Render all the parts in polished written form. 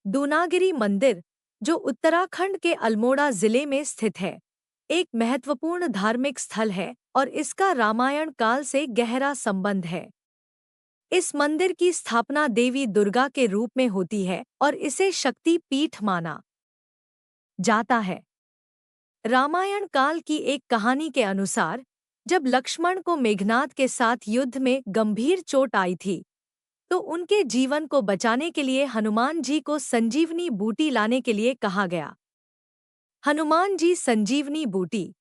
दूनागिरी मंदिर, जो उत्तराखंड के अल्मोड़ा जिले में स्थित है, एक महत्वपूर्ण धार्मिक स्थल है और इसका रामायण काल से गहरा संबंध है। इस मंदिर की स्थापना देवी दुर्गा के रूप में होती है और इसे शक्ति पीठ माना जाता है। रामायण काल की एक कहानी के अनुसार, जब लक्ष्मण को मेघनाद के साथ युद्ध में गंभीर चोट आई थी, तो उनके जीवन को बचाने के लिए हनुमान जी को संजीवनी बूटी लाने के लिए कहा गया। हनुमान जी संजीवनी बूटी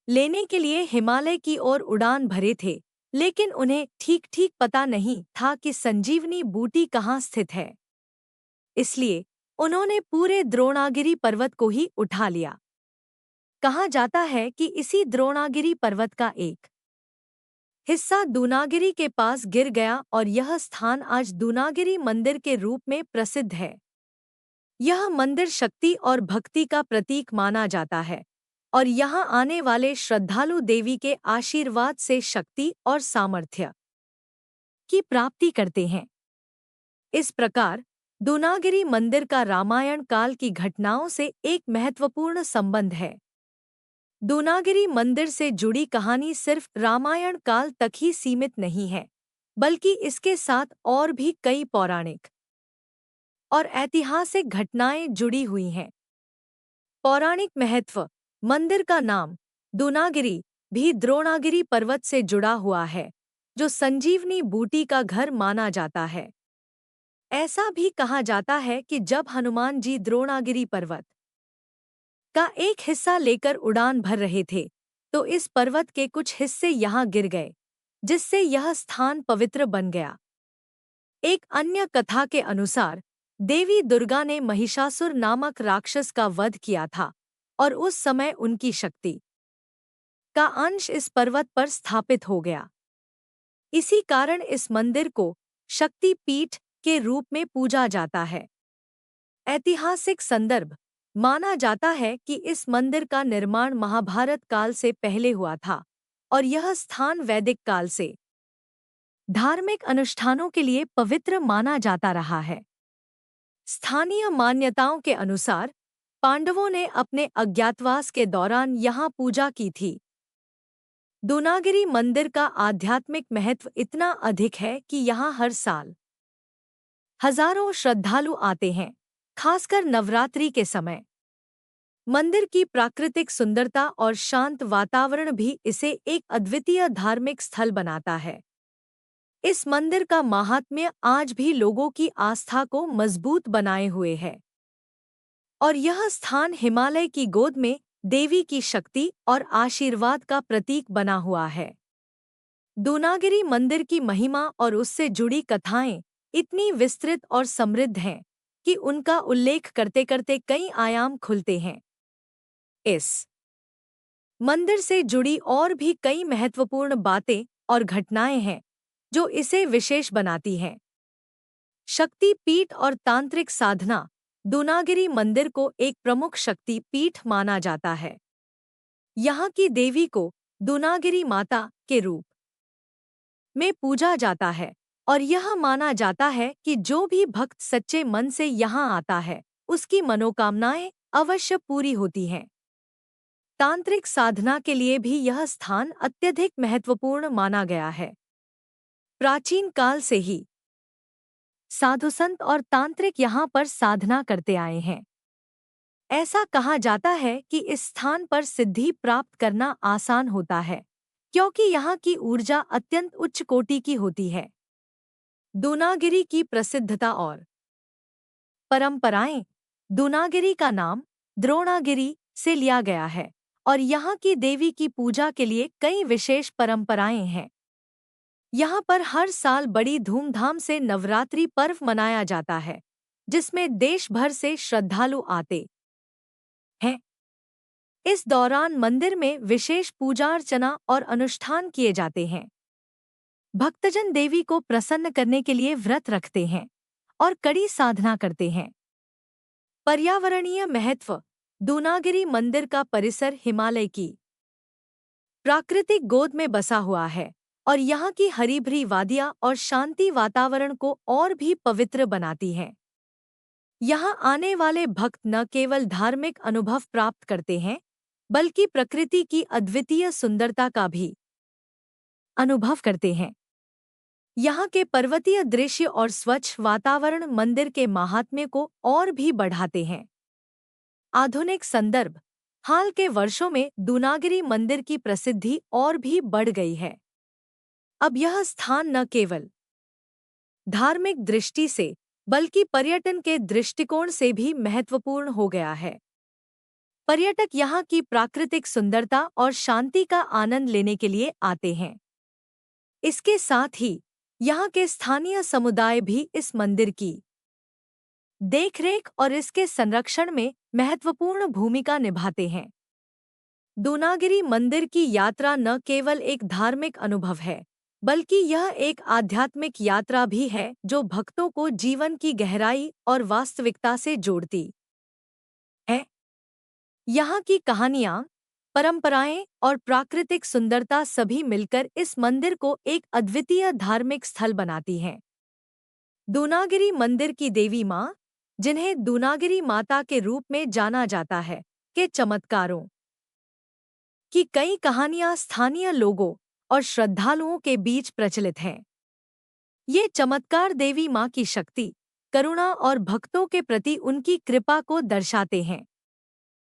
लेने के लिए हिमालय की ओर उड़ान भरे थे, लेकिन उन्हें ठीक ठीक पता नहीं था कि संजीवनी बूटी कहाँ स्थित है। इसलिए उन्होंने पूरे द्रोणागिरी पर्वत को ही उठा लिया। कहा जाता है कि इसी द्रोणागिरी पर्वत का एक हिस्सा दूनागिरी के पास गिर गया और यह स्थान आज दूनागिरी मंदिर के रूप में प्रसिद्ध है। यह मंदिर शक्ति और भक्ति का प्रतीक माना जाता है और यहाँ आने वाले श्रद्धालु देवी के आशीर्वाद से शक्ति और सामर्थ्य की प्राप्ति करते हैं। इस प्रकार दूनागिरी मंदिर का रामायण काल की घटनाओं से एक महत्वपूर्ण संबंध है। दूनागिरी मंदिर से जुड़ी कहानी सिर्फ रामायण काल तक ही सीमित नहीं है, बल्कि इसके साथ और भी कई पौराणिक और ऐतिहासिक घटनाएं जुड़ी हुई हैं। पौराणिक महत्व: मंदिर का नाम दूनागिरी भी द्रोणागिरी पर्वत से जुड़ा हुआ है, जो संजीवनी बूटी का घर माना जाता है। ऐसा भी कहा जाता है कि जब हनुमान जी द्रोणागिरी पर्वत का एक हिस्सा लेकर उड़ान भर रहे थे, तो इस पर्वत के कुछ हिस्से यहाँ गिर गए, जिससे यह स्थान पवित्र बन गया। एक अन्य कथा के अनुसार देवी दुर्गा ने महिषासुर नामक राक्षस का वध किया था और उस समय उनकी शक्ति का अंश इस पर्वत पर स्थापित हो गया। इसी कारण इस मंदिर को शक्ति पीठ के रूप में पूजा जाता है। ऐतिहासिक संदर्भ: माना जाता है कि इस मंदिर का निर्माण महाभारत काल से पहले हुआ था और यह स्थान वैदिक काल से धार्मिक अनुष्ठानों के लिए पवित्र माना जाता रहा है। स्थानीय मान्यताओं के अनुसार पांडवों ने अपने अज्ञातवास के दौरान यहाँ पूजा की थी। दूनागिरी मंदिर का आध्यात्मिक महत्व इतना अधिक है कि यहाँ हर साल हजारों श्रद्धालु आते हैं, खासकर नवरात्रि के समय। मंदिर की प्राकृतिक सुंदरता और शांत वातावरण भी इसे एक अद्वितीय धार्मिक स्थल बनाता है। इस मंदिर का माहात्म्य आज भी लोगों की आस्था को मजबूत बनाए हुए है और यह स्थान हिमालय की गोद में देवी की शक्ति और आशीर्वाद का प्रतीक बना हुआ है। दूनागिरी मंदिर की महिमा और उससे जुड़ी कथाएं इतनी विस्तृत और समृद्ध हैं कि उनका उल्लेख करते करते कई आयाम खुलते हैं। इस मंदिर से जुड़ी और भी कई महत्वपूर्ण बातें और घटनाएं हैं जो इसे विशेष बनाती हैं। शक्ति पीठ और तांत्रिक साधना: दूनागिरी मंदिर को एक प्रमुख शक्ति पीठ माना जाता है। यहाँ की देवी को दूनागिरी माता के रूप में पूजा जाता है और यह माना जाता है कि जो भी भक्त सच्चे मन से यहाँ आता है, उसकी मनोकामनाएं अवश्य पूरी होती हैं। तांत्रिक साधना के लिए भी यह स्थान अत्यधिक महत्वपूर्ण माना गया है। प्राचीन काल से ही साधु संत और तांत्रिक यहाँ पर साधना करते आए हैं। ऐसा कहा जाता है कि इस स्थान पर सिद्धि प्राप्त करना आसान होता है, क्योंकि यहाँ की ऊर्जा अत्यंत उच्च कोटि की होती है। दूनागिरी की प्रसिद्धता और परंपराएं: दूनागिरी का नाम द्रोणागिरी से लिया गया है और यहाँ की देवी की पूजा के लिए कई विशेष परंपराएं हैं। यहाँ पर हर साल बड़ी धूमधाम से नवरात्रि पर्व मनाया जाता है, जिसमें देश भर से श्रद्धालु आते हैं। इस दौरान मंदिर में विशेष पूजा अर्चना और अनुष्ठान किए जाते हैं। भक्तजन देवी को प्रसन्न करने के लिए व्रत रखते हैं और कड़ी साधना करते हैं। पर्यावरणीय महत्व: दूनागिरी मंदिर का परिसर हिमालय की प्राकृतिक गोद में बसा हुआ है और यहाँ की हरी भरी वादियाँ और शांति वातावरण को और भी पवित्र बनाती हैं। यहाँ आने वाले भक्त न केवल धार्मिक अनुभव प्राप्त करते हैं, बल्कि प्रकृति की अद्वितीय सुंदरता का भी अनुभव करते हैं। यहाँ के पर्वतीय दृश्य और स्वच्छ वातावरण मंदिर के महात्म्य को और भी बढ़ाते हैं। आधुनिक संदर्भ। हाल के वर्षों में दूनागिरी मंदिर की प्रसिद्धि और भी बढ़ गई है। अब यह स्थान न केवल धार्मिक दृष्टि से बल्कि पर्यटन के दृष्टिकोण से भी महत्वपूर्ण हो गया है। पर्यटक यहाँ की प्राकृतिक सुंदरता और शांति का आनंद लेने के लिए आते हैं। इसके साथ ही यहाँ के स्थानीय समुदाय भी इस मंदिर की देखरेख और इसके संरक्षण में महत्वपूर्ण भूमिका निभाते हैं। दूनागिरी मंदिर की यात्रा न केवल एक धार्मिक अनुभव है, बल्कि यह एक आध्यात्मिक यात्रा भी है जो भक्तों को जीवन की गहराई और वास्तविकता से जोड़ती है। यहाँ की कहानियाँ, परंपराएं और प्राकृतिक सुंदरता सभी मिलकर इस मंदिर को एक अद्वितीय धार्मिक स्थल बनाती हैं। दूनागिरी मंदिर की देवी माँ, जिन्हें दूनागिरी माता के रूप में जाना जाता है, के चमत्कारों की कई कहानियां स्थानीय लोगों और श्रद्धालुओं के बीच प्रचलित हैं। ये चमत्कार देवी माँ की शक्ति, करुणा और भक्तों के प्रति उनकी कृपा को दर्शाते हैं।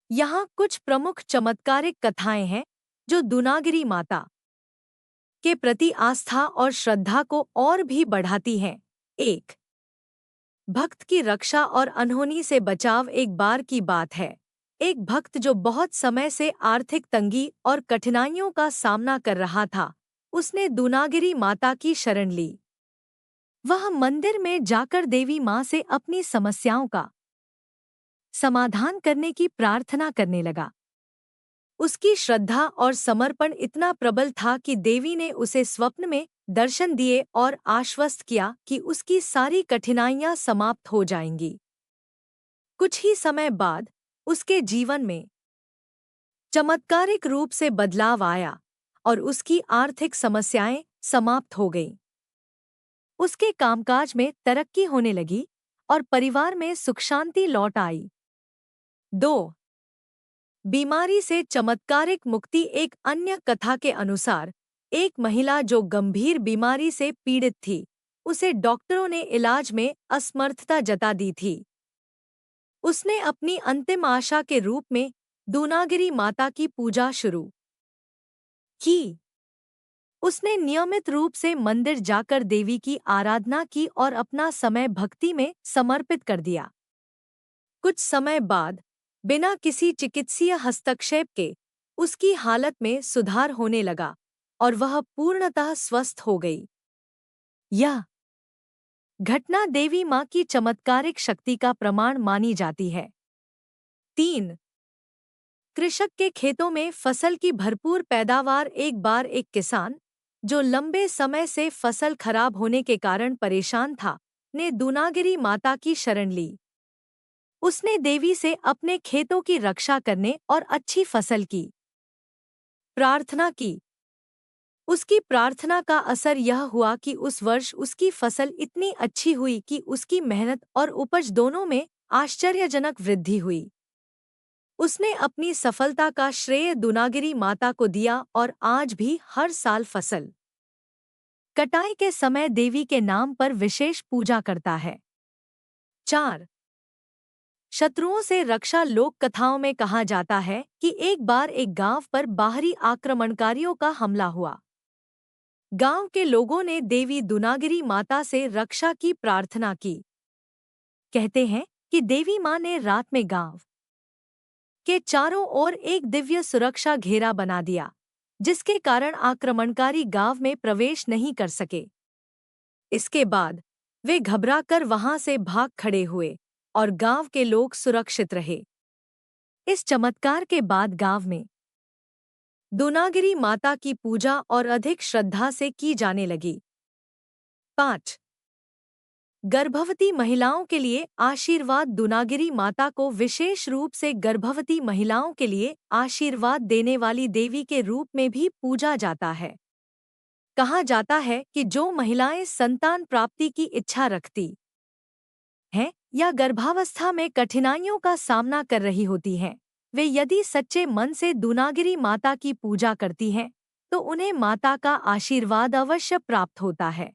यहाँ कुछ प्रमुख चमत्कारिक कथाएं हैं जो दूनागिरी माता के प्रति आस्था और श्रद्धा को और भी बढ़ाती हैं। 1. भक्त की रक्षा और अनहोनी से बचाव। एक बार की बात है, एक भक्त जो बहुत समय से आर्थिक तंगी और कठिनाइयों का सामना कर रहा था, उसने दूनागिरी माता की शरण ली। वह मंदिर में जाकर देवी माँ से अपनी समस्याओं का समाधान करने की प्रार्थना करने लगा। उसकी श्रद्धा और समर्पण इतना प्रबल था कि देवी ने उसे स्वप्न में दर्शन दिए और आश्वस्त किया कि उसकी सारी कठिनाइयां समाप्त हो जाएंगी। कुछ ही समय बाद उसके जीवन में चमत्कारिक रूप से बदलाव आया और उसकी आर्थिक समस्याएं समाप्त हो गईं। उसके कामकाज में तरक्की होने लगी और परिवार में सुख शांति लौट आई। 2. बीमारी से चमत्कारिक मुक्ति। एक अन्य कथा के अनुसार एक महिला जो गंभीर बीमारी से पीड़ित थी, उसे डॉक्टरों ने इलाज में असमर्थता जता दी थी। उसने अपनी अंतिम आशा के रूप में दूनागिरी माता की पूजा शुरू की। उसने नियमित रूप से मंदिर जाकर देवी की आराधना की और अपना समय भक्ति में समर्पित कर दिया। कुछ समय बाद बिना किसी चिकित्सीय हस्तक्षेप के उसकी हालत में सुधार होने लगा और वह पूर्णतः स्वस्थ हो गई। यह घटना देवी माँ की चमत्कारिक शक्ति का प्रमाण मानी जाती है। 3. कृषक के खेतों में फसल की भरपूर पैदावार। एक बार एक किसान, जो लंबे समय से फसल खराब होने के कारण परेशान था, ने दूनागिरी माता की शरण ली। उसने देवी से अपने खेतों की रक्षा करने और अच्छी फसल की प्रार्थना की। उसकी प्रार्थना का असर यह हुआ कि उस वर्ष उसकी फसल इतनी अच्छी हुई कि उसकी मेहनत और उपज दोनों में आश्चर्यजनक वृद्धि हुई। उसने अपनी सफलता का श्रेय दूनागिरी माता को दिया और आज भी हर साल फसल कटाई के समय देवी के नाम पर विशेष पूजा करता है। 4. शत्रुओं से रक्षा। लोक कथाओं में कहा जाता है कि एक बार एक गांव पर बाहरी आक्रमणकारियों का हमला हुआ। गांव के लोगों ने देवी दूनागिरी माता से रक्षा की प्रार्थना की। कहते हैं कि देवी माँ ने रात में गांव के चारों ओर एक दिव्य सुरक्षा घेरा बना दिया, जिसके कारण आक्रमणकारी गांव में प्रवेश नहीं कर सके। इसके बाद वे घबराकर वहां से भाग खड़े हुए और गांव के लोग सुरक्षित रहे। इस चमत्कार के बाद गांव में दूनागिरी माता की पूजा और अधिक श्रद्धा से की जाने लगी। 5. गर्भवती महिलाओं के लिए आशीर्वाद। दूनागिरी माता को विशेष रूप से गर्भवती महिलाओं के लिए आशीर्वाद देने वाली देवी के रूप में भी पूजा जाता है। कहा जाता है कि जो महिलाएं संतान प्राप्ति की इच्छा रखती हैं, या गर्भावस्था में कठिनाइयों का सामना कर रही होती हैं, वे यदि सच्चे मन से दूनागिरी माता की पूजा करती हैं, तो उन्हें माता का आशीर्वाद अवश्य प्राप्त होता है।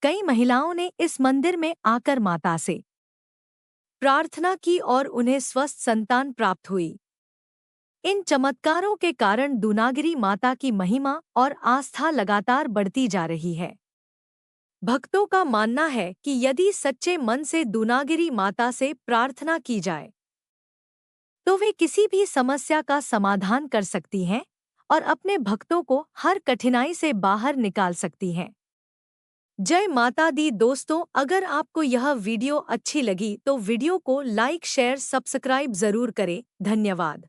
कई महिलाओं ने इस मंदिर में आकर माता से प्रार्थना की और उन्हें स्वस्थ संतान प्राप्त हुई। इन चमत्कारों के कारण दूनागिरी माता की महिमा और आस्था लगातार बढ़ती जा रही है। भक्तों का मानना है कि यदि सच्चे मन से दूनागिरी माता से प्रार्थना की जाए, तो वे किसी भी समस्या का समाधान कर सकती हैं और अपने भक्तों को हर कठिनाई से बाहर निकाल सकती हैं। जय माता दी दोस्तों, अगर आपको यह वीडियो अच्छी लगी तो वीडियो को लाइक शेयर सब्सक्राइब जरूर करें। धन्यवाद।